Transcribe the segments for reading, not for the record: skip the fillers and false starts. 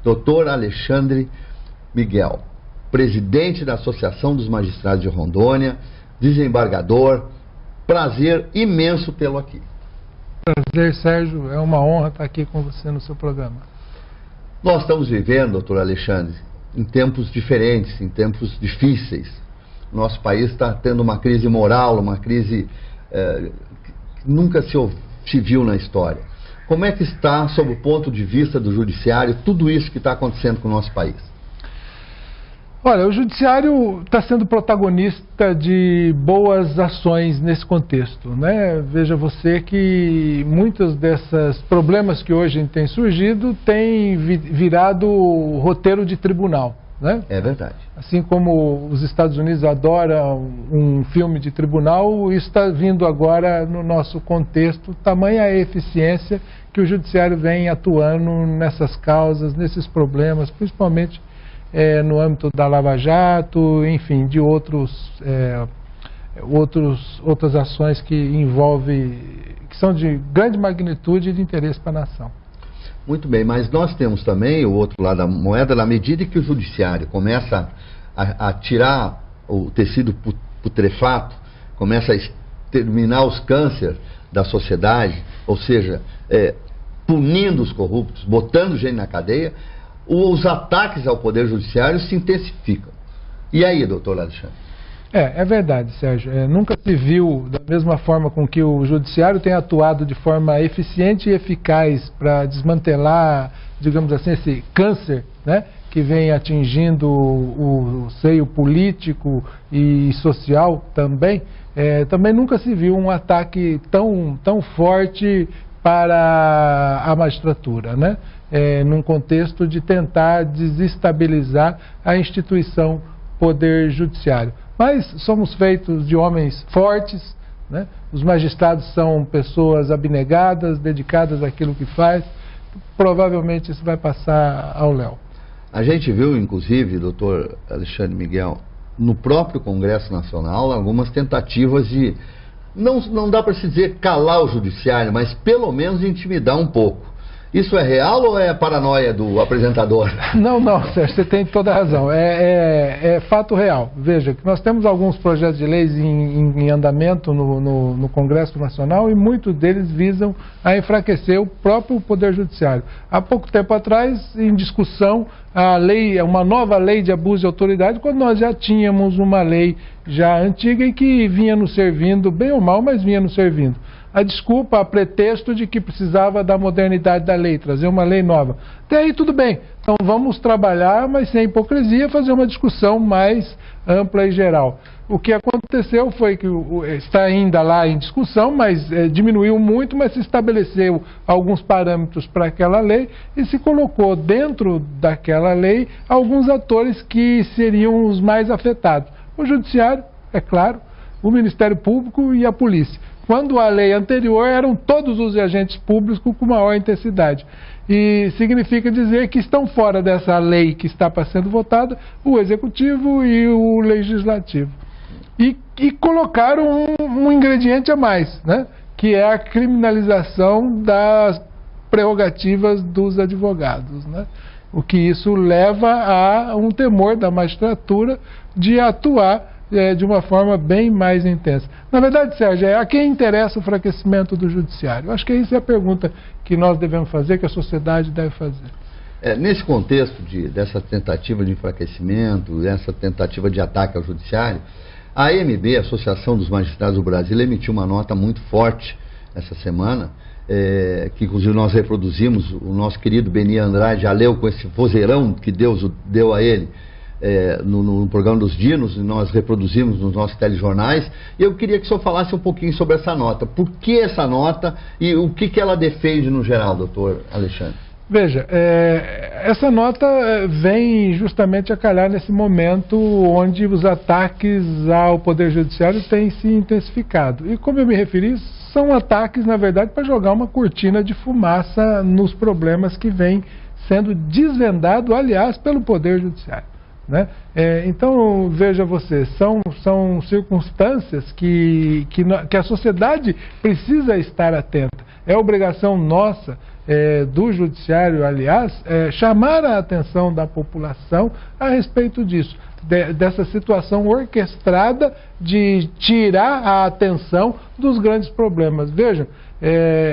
Dr. Alexandre Miguel, presidente da Associação dos Magistrados de Rondônia, desembargador. Prazer imenso tê-lo aqui. Prazer, Sérgio. É uma honra estar aqui com você no seu programa. Nós estamos vivendo, doutor Alexandre, em tempos diferentes, em tempos difíceis. Nosso país está tendo uma crise moral, uma crise que nunca se viu na história. Como é que está, sob o ponto de vista do judiciário, tudo isso que está acontecendo com o nosso país? Olha, o judiciário está sendo protagonista de boas ações nesse contexto, né? Veja você que muitos desses problemas que hoje têm surgido têm virado roteiro de tribunal, né? É verdade. Assim como os Estados Unidos adoram um filme de tribunal, isso está vindo agora no nosso contexto, tamanha a eficiência que o judiciário vem atuando nessas causas, nesses problemas, principalmente no âmbito da Lava Jato, enfim, de outras ações que são de grande magnitude e de interesse para a nação. Muito bem, mas nós temos também o outro lado da moeda, na medida que o judiciário começa a tirar o tecido putrefato, começa a exterminar os cânceres da sociedade, ou seja, punindo os corruptos, botando gente na cadeia, os ataques ao Poder Judiciário se intensificam. E aí, doutor Alexandre? É verdade, Sérgio. Nunca se viu, da mesma forma com que o Judiciário tem atuado de forma eficiente e eficaz para desmantelar, digamos assim, esse câncer, né, que vem atingindo o seio político e social também. Também nunca se viu um ataque tão forte para a magistratura, né? Num contexto de tentar desestabilizar a instituição Poder Judiciário. Mas somos feitos de homens fortes, né? Os magistrados são pessoas abnegadas, dedicadas àquilo que faz. Provavelmente isso vai passar ao léu. A gente viu, inclusive, doutor Alexandre Miguel, no próprio Congresso Nacional, algumas tentativas de, não dá para se dizer calar o judiciário, mas pelo menos intimidar um pouco. Isso é real ou é paranoia do apresentador? Não, Sérgio, você tem toda a razão. É fato real. Veja, que nós temos alguns projetos de leis em andamento no Congresso Nacional e muitos deles visam a enfraquecer o próprio Poder Judiciário. Há pouco tempo atrás, em discussão, uma nova lei de abuso de autoridade, quando nós já tínhamos uma lei já antiga e que vinha nos servindo, bem ou mal, mas vinha nos servindo. A desculpa, a pretexto de que precisava da modernidade da lei, trazer uma lei nova. Até aí tudo bem, então vamos trabalhar, mas sem hipocrisia, fazer uma discussão mais ampla e geral. O que aconteceu foi que está ainda lá em discussão, mas diminuiu muito, mas se estabeleceu alguns parâmetros para aquela lei e se colocou dentro daquela lei alguns atores que seriam os mais afetados. O Judiciário, é claro, o Ministério Público e a Polícia. Quando a lei anterior eram todos os agentes públicos com maior intensidade. E significa dizer que estão fora dessa lei que está sendo votada o Executivo e o Legislativo. E colocaram um ingrediente a mais, né? Que é a criminalização das prerrogativas dos advogados, né? O que isso leva a um temor da magistratura de atuar de uma forma bem mais intensa. Na verdade, Sérgio, a quem interessa o enfraquecimento do judiciário? Acho que essa é a pergunta que nós devemos fazer, que a sociedade deve fazer. Nesse contexto dessa tentativa de enfraquecimento, dessa tentativa de ataque ao judiciário, a AMB, a Associação dos Magistrados do Brasil, emitiu uma nota muito forte essa semana, que inclusive nós reproduzimos, o nosso querido Beni Andrade já leu com esse vozeirão que Deus deu a ele, no programa dos Dinos, e nós reproduzimos nos nossos telejornais, e eu queria que o senhor falasse um pouquinho sobre essa nota. Por que essa nota e o que ela defende no geral, doutor Alexandre? Veja, essa nota vem justamente a calhar nesse momento onde os ataques ao Poder Judiciário têm se intensificado. E como eu me referi, são ataques, na verdade, para jogar uma cortina de fumaça nos problemas que vêm sendo desvendado, aliás, pelo Poder Judiciário, né? Então, veja você, são circunstâncias que a sociedade precisa estar atenta. É obrigação nossa do Judiciário, aliás, chamar a atenção da população a respeito disso, dessa situação orquestrada de tirar a atenção dos grandes problemas. Vejam,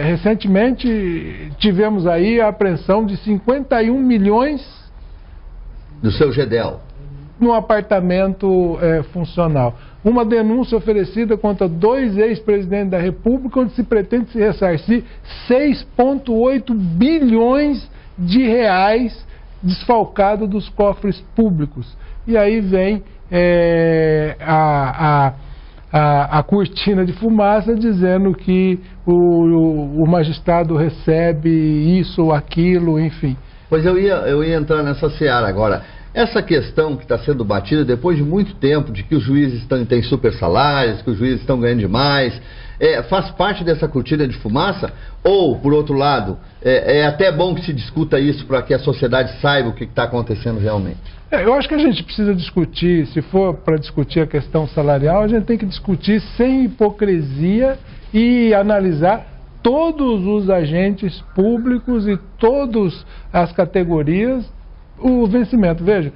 recentemente tivemos aí a apreensão de 51 milhões do seu GEDEL num apartamento funcional. Uma denúncia oferecida contra 2 ex-presidentes da República, onde se pretende se ressarcir 6,8 bilhões de reais desfalcado dos cofres públicos. E aí vem a cortina de fumaça dizendo que o magistrado recebe isso ou aquilo, enfim. Pois eu ia entrar nessa seara agora. Essa questão que está sendo batida depois de muito tempo, de que os juízes têm super salários, que os juízes estão ganhando demais, faz parte dessa cortina de fumaça? Ou, por outro lado, é até bom que se discuta isso para que a sociedade saiba o que está acontecendo realmente? Eu acho que a gente precisa discutir, se for para discutir a questão salarial, a gente tem que discutir sem hipocrisia e analisar todos os agentes públicos e todas as categorias o vencimento. Veja,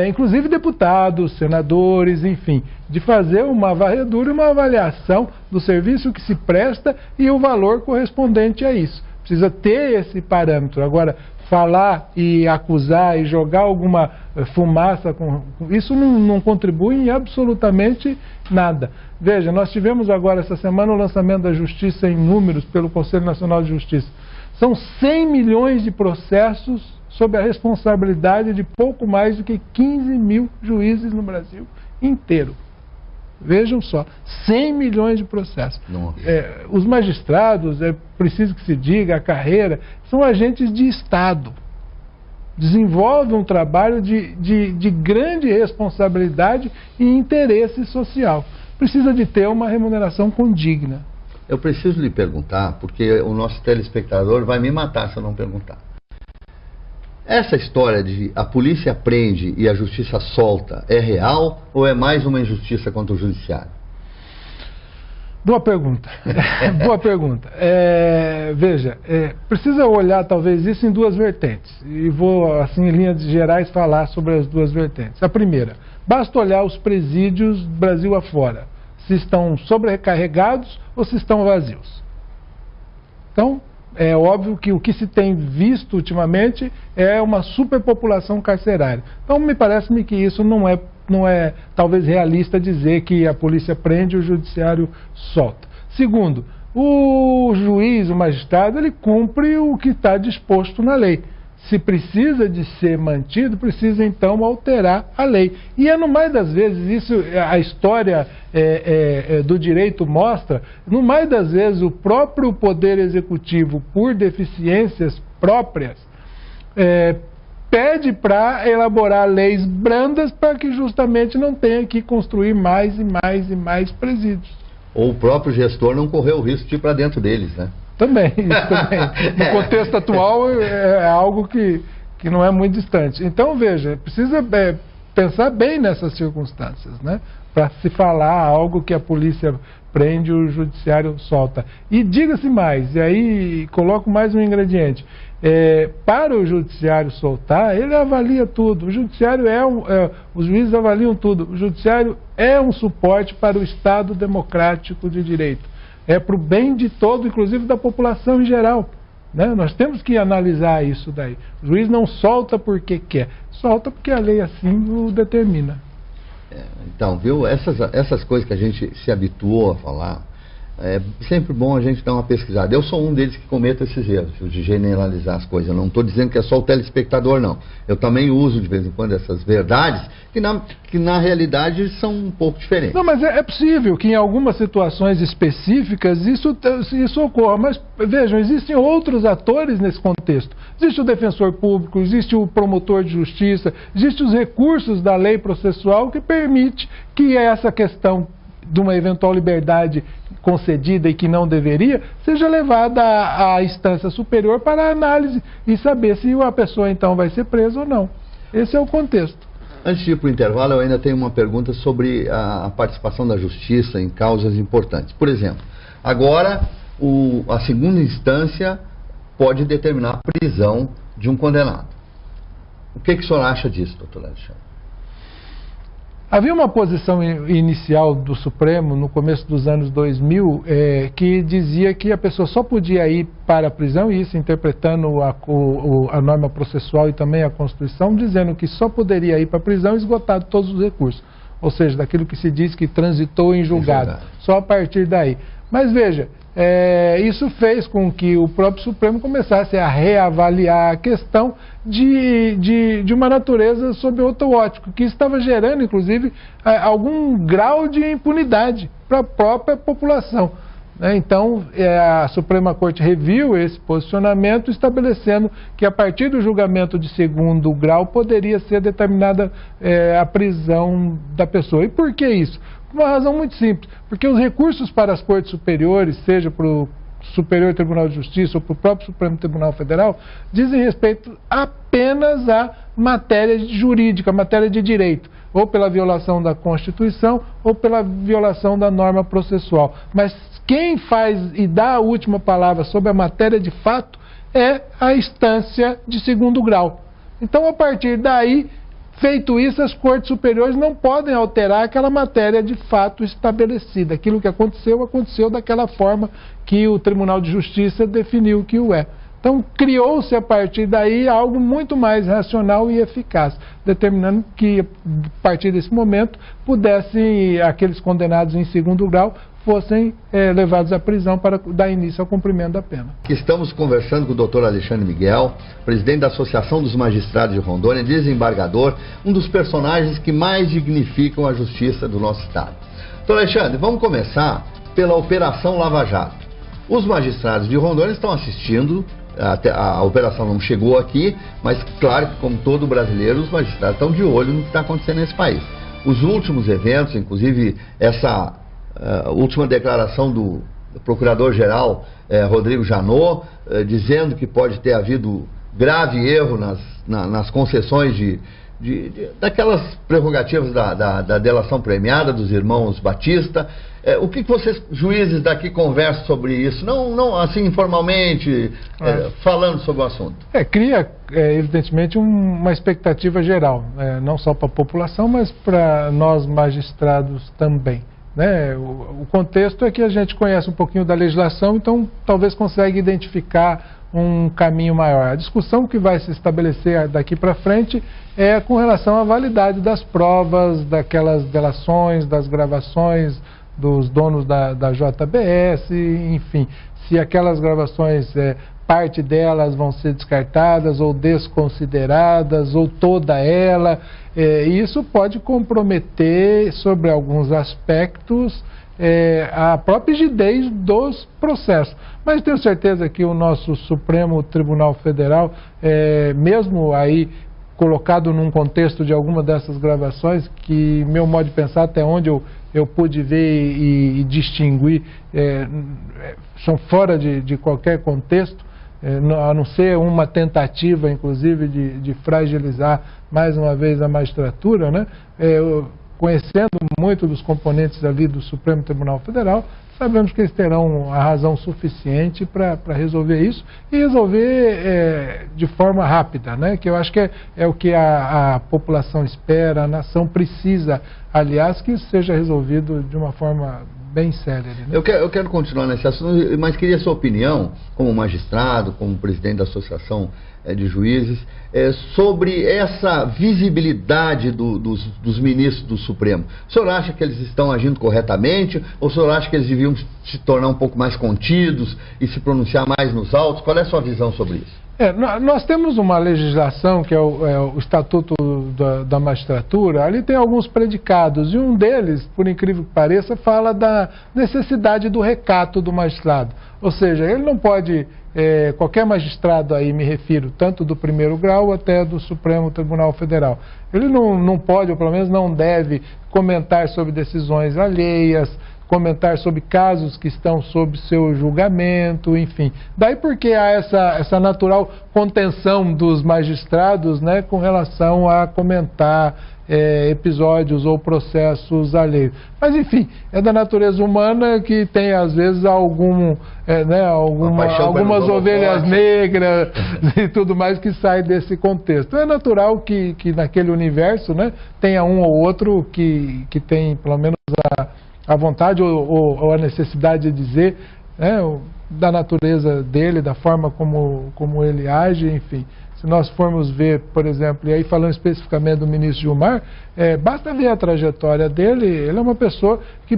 inclusive deputados, senadores, enfim, de fazer uma varredura e uma avaliação do serviço que se presta e o valor correspondente a isso. Precisa ter esse parâmetro. Agora, falar e acusar e jogar alguma fumaça, isso não contribui em absolutamente nada. Veja, nós tivemos agora essa semana o lançamento da Justiça em números pelo Conselho Nacional de Justiça. São 100 milhões de processos sob a responsabilidade de pouco mais do que 15 mil juízes no Brasil inteiro. Vejam só, 100 milhões de processos. Os magistrados, é preciso que se diga, a carreira, são agentes de Estado. Desenvolvem um trabalho de grande responsabilidade e interesse social. Precisa de ter uma remuneração condigna. Eu preciso lhe perguntar, porque o nosso telespectador vai me matar se eu não perguntar. Essa história de a polícia prende e a justiça solta é real ou é mais uma injustiça contra o judiciário? Boa pergunta. Boa pergunta. Veja, precisa olhar talvez isso em duas vertentes. E vou, assim, em linhas gerais, falar sobre as duas vertentes. A primeira, basta olhar os presídios Brasil afora. Se estão sobrecarregados ou se estão vazios. Então, é óbvio que o que se tem visto ultimamente é uma superpopulação carcerária. Então, me parece-me que isso não é talvez realista dizer que a polícia prende e o judiciário solta. Segundo, o juiz, o magistrado, ele cumpre o que está disposto na lei. Se precisa de ser mantido, precisa então alterar a lei. E no mais das vezes, isso a história do direito mostra, no mais das vezes o próprio Poder Executivo, por deficiências próprias, pede para elaborar leis brandas para que justamente não tenha que construir mais e mais e mais presídios. Ou o próprio gestor não correu o risco de ir para dentro deles, né? Também, isso também. No contexto atual é algo que não é muito distante. Então, veja, precisa pensar bem nessas circunstâncias, né? Para se falar algo que a polícia prende, o judiciário solta. E diga-se mais, e aí coloco mais um ingrediente. Para o judiciário soltar, ele avalia tudo. O judiciário os juízes avaliam tudo. O judiciário é um suporte para o Estado democrático de direito. É para o bem de todo, inclusive da população em geral. Né? Nós temos que analisar isso daí. O juiz não solta porque quer, solta porque a lei assim o determina. Então, viu, essas coisas que a gente se habituou a falar, é sempre bom a gente dar uma pesquisada. Eu sou um deles que cometa esses erros, de generalizar as coisas. Eu não estou dizendo que é só o telespectador, não. Eu também uso de vez em quando essas verdades que na realidade são um pouco diferentes. Não, mas é possível que em algumas situações específicas isso ocorra. Mas vejam, existem outros atores nesse contexto. Existe o defensor público, existe o promotor de justiça, existem os recursos da lei processual que permite que essa questão de uma eventual liberdade concedida e que não deveria, seja levada à instância superior para análise e saber se a pessoa então vai ser presa ou não. Esse é o contexto. Antes de ir para o intervalo, eu ainda tenho uma pergunta sobre a participação da justiça em causas importantes. Por exemplo, agora a segunda instância pode determinar a prisão de um condenado. O que o senhor acha disso, doutor Alexandre? Havia uma posição inicial do Supremo, no começo dos anos 2000, que dizia que a pessoa só podia ir para a prisão, e isso interpretando a norma processual e também a Constituição, dizendo que só poderia ir para a prisão esgotado todos os recursos. Ou seja, daquilo que se diz que transitou em julgado. Só a partir daí. Mas veja, isso fez com que o próprio Supremo começasse a reavaliar a questão de uma natureza sob outro ótico, que estava gerando, inclusive, algum grau de impunidade para a própria população. Então, a Suprema Corte reviu esse posicionamento, estabelecendo que a partir do julgamento de segundo grau poderia ser determinada a prisão da pessoa. E por que isso? Por uma razão muito simples, porque os recursos para as cortes superiores, seja para o Superior Tribunal de Justiça ou para o próprio Supremo Tribunal Federal, dizem respeito apenas à matéria jurídica, matéria de direito, ou pela violação da Constituição ou pela violação da norma processual. Mas quem faz e dá a última palavra sobre a matéria de fato é a instância de segundo grau. Então, a partir daí, feito isso, as cortes superiores não podem alterar aquela matéria de fato estabelecida. Aquilo que aconteceu, aconteceu daquela forma que o Tribunal de Justiça definiu que o é. Então, criou-se a partir daí algo muito mais racional e eficaz, determinando que, a partir desse momento, pudessem aqueles condenados em segundo grau fossem levados à prisão para dar início ao cumprimento da pena. Estamos conversando com o doutor Alexandre Miguel, presidente da Associação dos Magistrados de Rondônia, desembargador, um dos personagens que mais dignificam a justiça do nosso estado. Doutor Alexandre, vamos começar pela Operação Lava Jato. Os magistrados de Rondônia estão assistindo, a operação não chegou aqui, mas claro que, como todo brasileiro, os magistrados estão de olho no que está acontecendo nesse país. Os últimos eventos, inclusive essa última declaração do Procurador-Geral Rodrigo Janot, dizendo que pode ter havido grave erro nas concessões daquelas prerrogativas da delação premiada dos irmãos Batista. O que vocês, juízes daqui, conversam sobre isso? Não assim, informalmente, falando sobre o assunto. Cria, evidentemente, uma expectativa geral, não só para a população, mas para nós magistrados também. O contexto é que a gente conhece um pouquinho da legislação, então talvez consiga identificar um caminho maior. A discussão que vai se estabelecer daqui para frente é com relação à validade das provas, daquelas delações, das gravações dos donos da JBS, enfim, se aquelas gravações, parte delas vão ser descartadas ou desconsideradas, ou toda ela. Isso pode comprometer, sobre alguns aspectos, a própria rigidez dos processos. Mas tenho certeza que o nosso Supremo Tribunal Federal, mesmo aí colocado num contexto de alguma dessas gravações, que, meu modo de pensar, até onde eu pude ver e distinguir, são fora de qualquer contexto, a não ser uma tentativa, inclusive, de fragilizar mais uma vez a magistratura, conhecendo muito dos componentes ali do Supremo Tribunal Federal, sabemos que eles terão a razão suficiente para resolver isso e resolver de forma rápida, que eu acho que é o que a população espera, a nação precisa, aliás, que isso seja resolvido de uma forma bem célere. Eu quero continuar nesse assunto, mas queria a sua opinião, como magistrado, como presidente da Associação de Juízes, sobre essa visibilidade dos ministros do Supremo. O senhor acha que eles estão agindo corretamente, ou o senhor acha que eles deviam se tornar um pouco mais contidos e se pronunciar mais nos autos? Qual é a sua visão sobre isso? Nós temos uma legislação que é o Estatuto da Magistratura. Ali tem alguns predicados, e um deles, por incrível que pareça, fala da necessidade do recato do magistrado. Ou seja, ele não pode, qualquer magistrado aí, me refiro, tanto do primeiro grau até do Supremo Tribunal Federal, ele não pode, ou pelo menos não deve, comentar sobre decisões alheias, comentar sobre casos que estão sob seu julgamento, enfim. Daí porque há essa natural contenção dos magistrados, né, com relação a comentar episódios ou processos alheios. Mas, enfim, é da natureza humana que tem, às vezes, algumas ovelhas negras e tudo mais que sai desse contexto. É natural que naquele universo, né, tenha um ou outro que tem, pelo menos, a vontade ou a necessidade de dizer, né, da natureza dele, da forma como ele age, enfim. Se nós formos ver, por exemplo, e aí falando especificamente do ministro Gilmar, basta ver a trajetória dele. Ele é uma pessoa que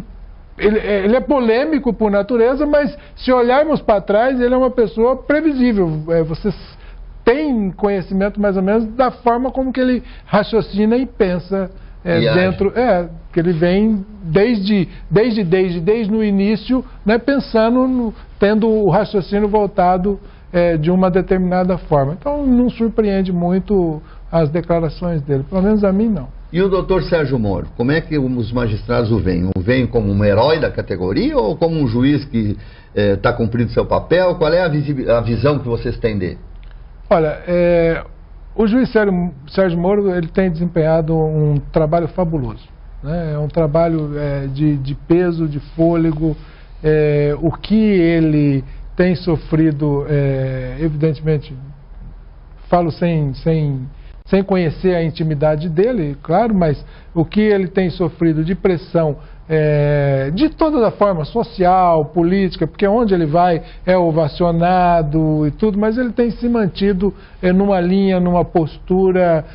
ele é polêmico por natureza, mas se olharmos para trás, ele é uma pessoa previsível. Vocês têm conhecimento mais ou menos da forma como que ele raciocina e pensa dentro, que ele vem desde no início, né, pensando, tendo o raciocínio voltado de uma determinada forma. Então não surpreende muito as declarações dele, pelo menos a mim não. E o doutor Sérgio Moro, como é que os magistrados o veem? O veem como um herói da categoria ou como um juiz que está cumprindo seu papel? Qual é a visão que vocês têm dele? Olha, o juiz Sérgio Moro, ele tem desempenhado um trabalho fabuloso, né? É um trabalho de peso, de fôlego. O que ele tem sofrido, evidentemente, falo sem conhecer a intimidade dele, claro, mas o que ele tem sofrido de pressão de toda a forma, social, política, porque onde ele vai é ovacionado e tudo, mas ele tem se mantido numa linha, numa postura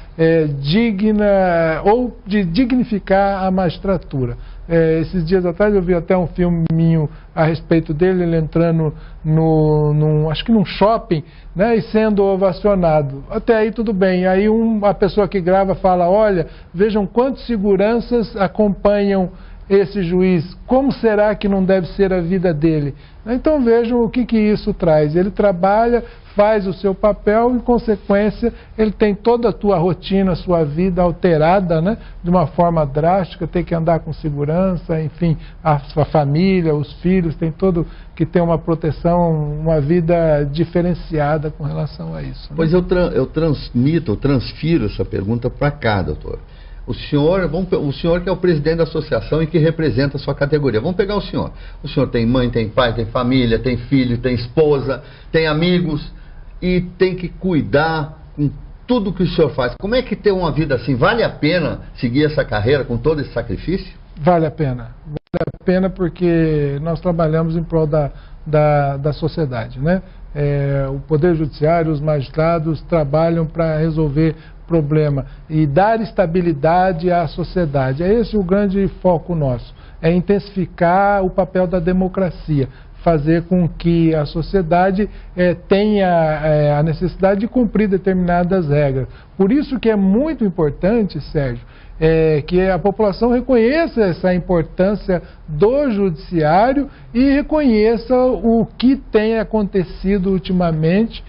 digna ou de dignificar a magistratura. Esses dias atrás eu vi até um filminho a respeito dele, ele entrando acho que num shopping, né, e sendo ovacionado. Até aí tudo bem. Aí a pessoa que grava fala, olha, vejam quantos seguranças acompanham esse juiz, como será que não deve ser a vida dele? Então vejam o que isso traz. Ele trabalha, faz o seu papel, em consequência, ele tem toda a tua rotina, a sua vida alterada, né, de uma forma drástica, tem que andar com segurança, enfim, a sua família, os filhos, tem todo que ter uma proteção, uma vida diferenciada com relação a isso. Né? Pois eu transfiro essa pergunta para cá, doutor. O senhor que é o presidente da associação e que representa a sua categoria. Vamos pegar o senhor. O senhor tem mãe, tem pai, tem família, tem filho, tem esposa, tem amigos e tem que cuidar com tudo que o senhor faz. Como é que ter uma vida assim? Vale a pena seguir essa carreira com todo esse sacrifício? Vale a pena. Vale a pena porque nós trabalhamos em prol da sociedade, né? O Poder Judiciário, os magistrados trabalham para resolver problema e dar estabilidade à sociedade. É esse o grande foco nosso, é intensificar o papel da democracia, fazer com que a sociedade tenha a necessidade de cumprir determinadas regras. Por isso que é muito importante, Sérgio, que a população reconheça essa importância do judiciário e reconheça o que tem acontecido ultimamente,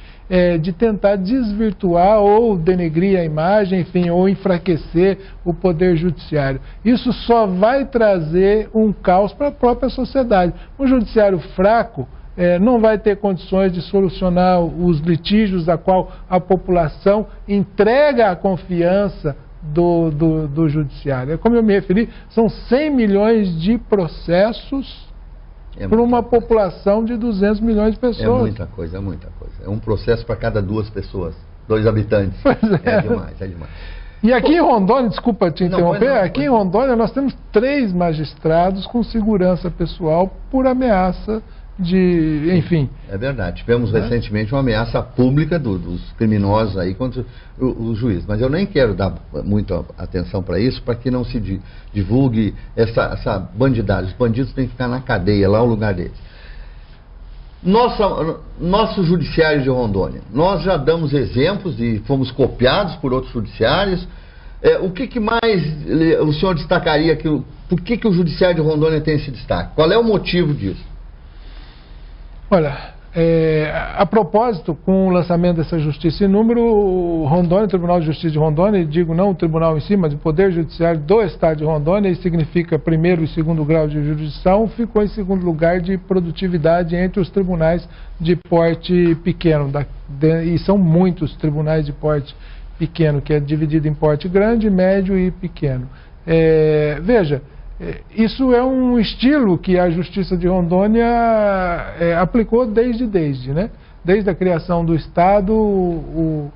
de tentar desvirtuar ou denegrir a imagem, enfim, ou enfraquecer o poder judiciário. Isso só vai trazer um caos para a própria sociedade. Um judiciário fraco não vai ter condições de solucionar os litígios a qual a população entrega a confiança do judiciário. Como eu me referi, são 100 milhões de processos para uma população de 200 milhões de pessoas. É muita coisa, é muita coisa. É um processo para cada 2 pessoas, 2 habitantes. É demais, é demais. E aqui em Rondônia, desculpa te interromper, aqui em Rondônia nós temos 3 magistrados com segurança pessoal por ameaça enfim. É verdade. Tivemos recentemente uma ameaça pública dos criminosos aí contra o juiz. Mas eu nem quero dar muita atenção para isso, para que não se divulgue essa bandidagem. Os bandidos têm que ficar na cadeia, lá é o lugar deles. Nosso judiciário de Rondônia, nós já damos exemplos e fomos copiados por outros judiciários. O que mais o senhor destacaria? Por que o judiciário de Rondônia tem esse destaque? Qual é o motivo disso? Olha, A propósito, com o lançamento dessa justiça em número, o Rondônia, o Tribunal de Justiça de Rondônia, e digo não o tribunal em si, mas o Poder Judiciário do Estado de Rondônia, e significa primeiro e segundo grau de jurisdição, ficou em segundo lugar de produtividade entre os tribunais de porte pequeno, e são muitos tribunais de porte pequeno, que é dividido em porte grande, médio e pequeno. Veja, isso é um estilo que a Justiça de Rondônia aplicou desde, né? Desde a criação do Estado,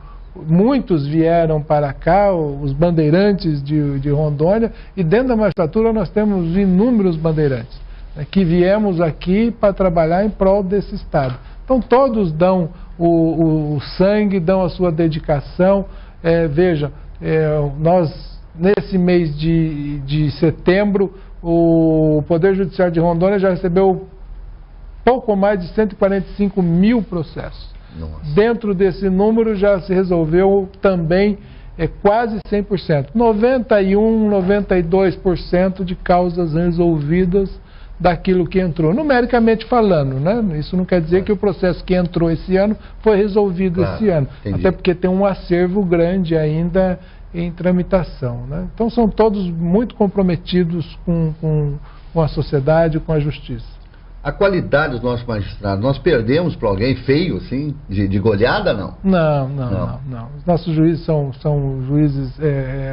muitos vieram para cá, os bandeirantes de Rondônia, e dentro da magistratura nós temos inúmeros bandeirantes, né, que viemos aqui para trabalhar em prol desse Estado. Então todos dão o sangue, dão a sua dedicação. Veja, nós... Nesse mês de setembro, o Poder Judiciário de Rondônia já recebeu pouco mais de 145 mil processos. Nossa. Dentro desse número já se resolveu também quase 100%. 91, 92% de causas resolvidas daquilo que entrou. Numericamente falando, né? Isso não quer dizer que o processo que entrou esse ano foi resolvido esse ano. Entendi. Até porque tem um acervo grande ainda em tramitação, né? Então são todos muito comprometidos com a sociedade, com a justiça. A qualidade dos nossos magistrados, nós perdemos para alguém feio, assim, de goleada, não? Não. Os nossos juízes são juízes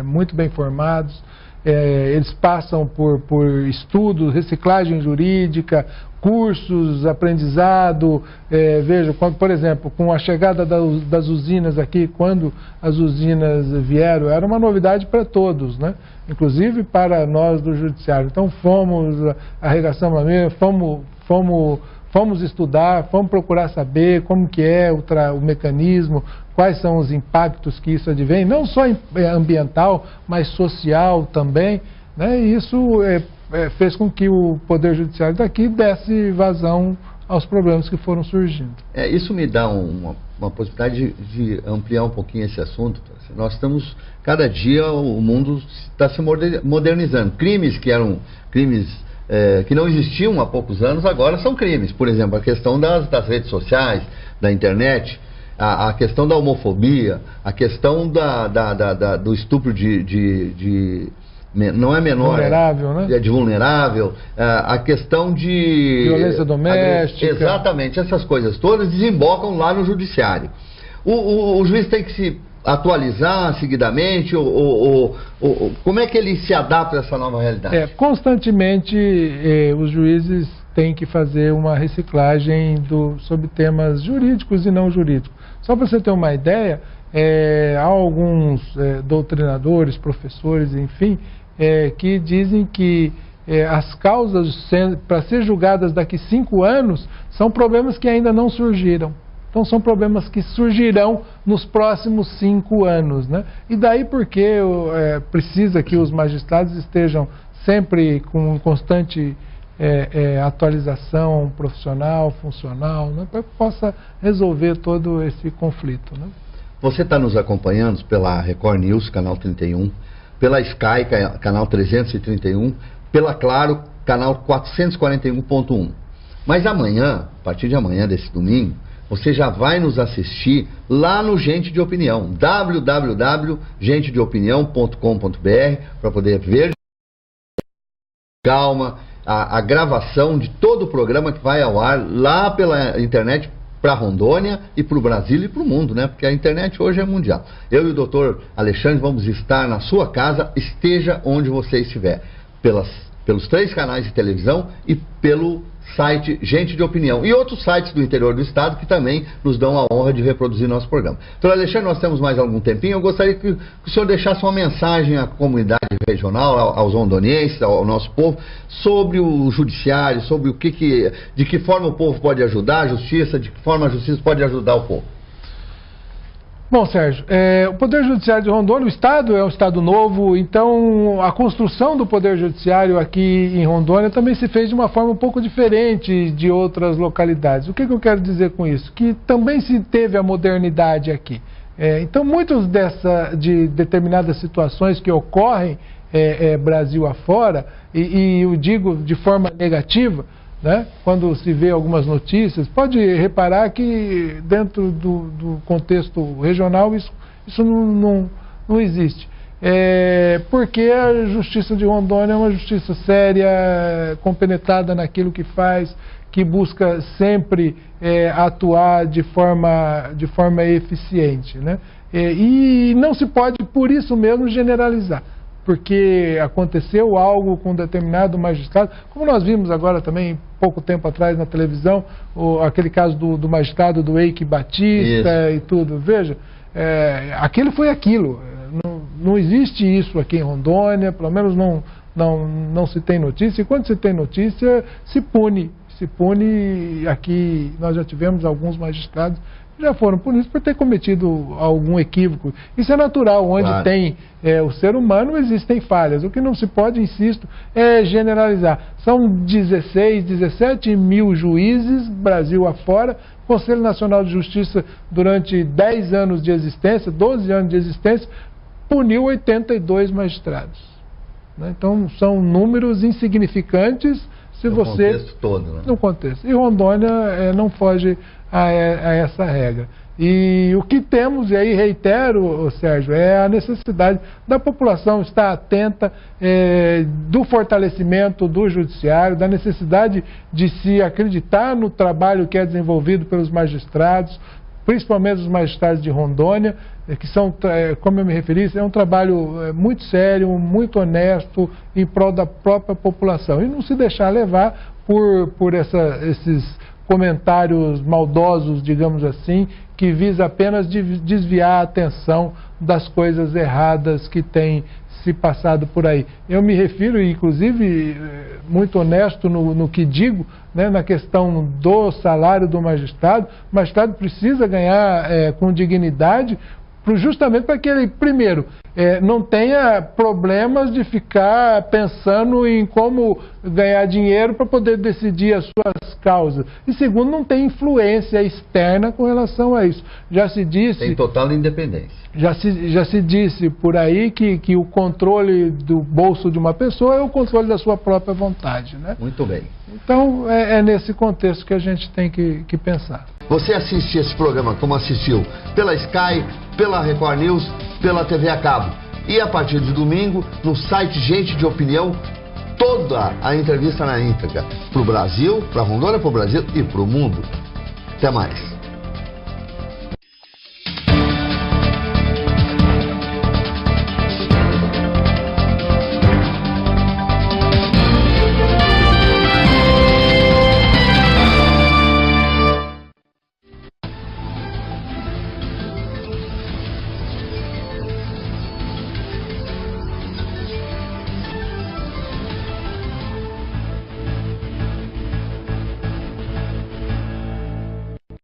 muito bem formados, eles passam por estudos, reciclagem jurídica, cursos, aprendizado. Veja, por exemplo, com a chegada das usinas aqui, quando as usinas vieram, era uma novidade para todos, né? Inclusive para nós do Judiciário. Então fomos, arregaçamos a mesa, fomos estudar, fomos procurar saber como que é o mecanismo, quais são os impactos que isso advém, não só ambiental, mas social também, né? E isso fez com que o Poder Judiciário daqui desse vazão aos problemas que foram surgindo. Isso me dá uma possibilidade de ampliar um pouquinho esse assunto. Nós estamos, cada dia o mundo está se modernizando. Crimes que eram crimes que não existiam há poucos anos, agora são crimes. Por exemplo, a questão das redes sociais, da internet, a questão da homofobia, a questão do estupro não é menor, vulnerável, né? De vulnerável, a questão de violência doméstica. Exatamente, essas coisas todas desembocam lá no judiciário. O juiz tem que se atualizar seguidamente, como é que ele se adapta a essa nova realidade? Constantemente os juízes têm que fazer uma reciclagem sobre temas jurídicos e não jurídicos. Só para você ter uma ideia, há alguns doutrinadores, professores, enfim, que dizem que as causas para ser julgadas daqui 5 anos são problemas que ainda não surgiram. Então são problemas que surgirão nos próximos 5 anos, né? E daí porque precisa que os magistrados estejam sempre com constante atualização profissional, funcional, né? Para que possa resolver todo esse conflito, né? Você está nos acompanhando pela Record News, canal 31, pela Sky, canal 331, pela Claro, canal 441.1. Mas amanhã, a partir de amanhã, desse domingo, você já vai nos assistir lá no Gente de Opinião, www.gentedeopinião.com.br, para poder ver calma a gravação de todo o programa que vai ao ar lá pela internet, para Rondônia e para o Brasil e para o mundo, né? Porque a internet hoje é mundial. Eu e o doutor Alexandre vamos estar na sua casa, esteja onde você estiver, pelos 3 canais de televisão e pelo site Gente de Opinião e outros sites do interior do estado que também nos dão a honra de reproduzir nosso programa. Doutor Alexandre, nós temos mais algum tempinho. Eu gostaria que o senhor deixasse uma mensagem à comunidade regional, aos rondonienses, ao nosso povo, sobre o judiciário, sobre de que forma o povo pode ajudar a justiça, de que forma a justiça pode ajudar o povo. Bom, Sérgio, o Poder Judiciário de Rondônia, o Estado é um Estado novo, então a construção do Poder Judiciário aqui em Rondônia também se fez de uma forma um pouco diferente de outras localidades. O que eu quero dizer com isso? Que também se teve a modernidade aqui. Então, muitas de determinadas situações que ocorrem Brasil afora, e eu digo de forma negativa, né? Quando se vê algumas notícias, pode reparar que dentro do contexto regional isso não existe. Porque a Justiça de Rondônia é uma justiça séria, compenetrada naquilo que faz, que busca sempre atuar de forma eficiente, né? E não se pode, por isso mesmo, generalizar. Porque aconteceu algo com um determinado magistrado, como nós vimos agora também, pouco tempo atrás na televisão, aquele caso do magistrado do Eike Batista e tudo. Veja, aquilo foi aquilo. Não existe isso aqui em Rondônia, pelo menos não se tem notícia. E quando se tem notícia, se pune. Se pune. Aqui nós já tivemos alguns magistrados que já foram punidos por ter cometido algum equívoco. Isso é natural, onde claro. Tem o ser humano, existem falhas. O que não se pode, insisto, é generalizar. São 16, 17 mil juízes, Brasil afora. O Conselho Nacional de Justiça, durante 10 anos de existência, 12 anos de existência, puniu 82 magistrados. Então, são números insignificantes se no você... No contexto todo, né? No contexto. E Rondônia não foge a essa regra. E o que temos, e aí reitero, Sérgio, é a necessidade da população estar atenta do fortalecimento do judiciário, da necessidade de se acreditar no trabalho que é desenvolvido pelos magistrados, principalmente os magistrados de Rondônia, que são, como eu me referi, é um trabalho muito sério, muito honesto, em prol da própria população. E não se deixar levar por esses comentários maldosos, digamos assim, que visa apenas desviar a atenção das coisas erradas que têm se passado por aí. Eu me refiro, inclusive, muito honesto no que digo, né, na questão do salário do magistrado. O magistrado precisa ganhar com dignidade, justamente para que ele, primeiro, não tenha problemas de ficar pensando em como ganhar dinheiro para poder decidir as suas causas. E segundo, não tem influência externa com relação a isso. Já se disse... Tem total independência. Já se disse por aí que o controle do bolso de uma pessoa é o controle da sua própria vontade, né? Muito bem. Então, é nesse contexto que a gente tem que pensar. Você assiste esse programa, como assistiu, pela Sky, pela Record News, pela TV a cabo. E a partir de domingo, no site Gente de Opinião, toda a entrevista na íntegra. Para o Brasil, para Rondônia, para o Brasil e para o mundo. Até mais.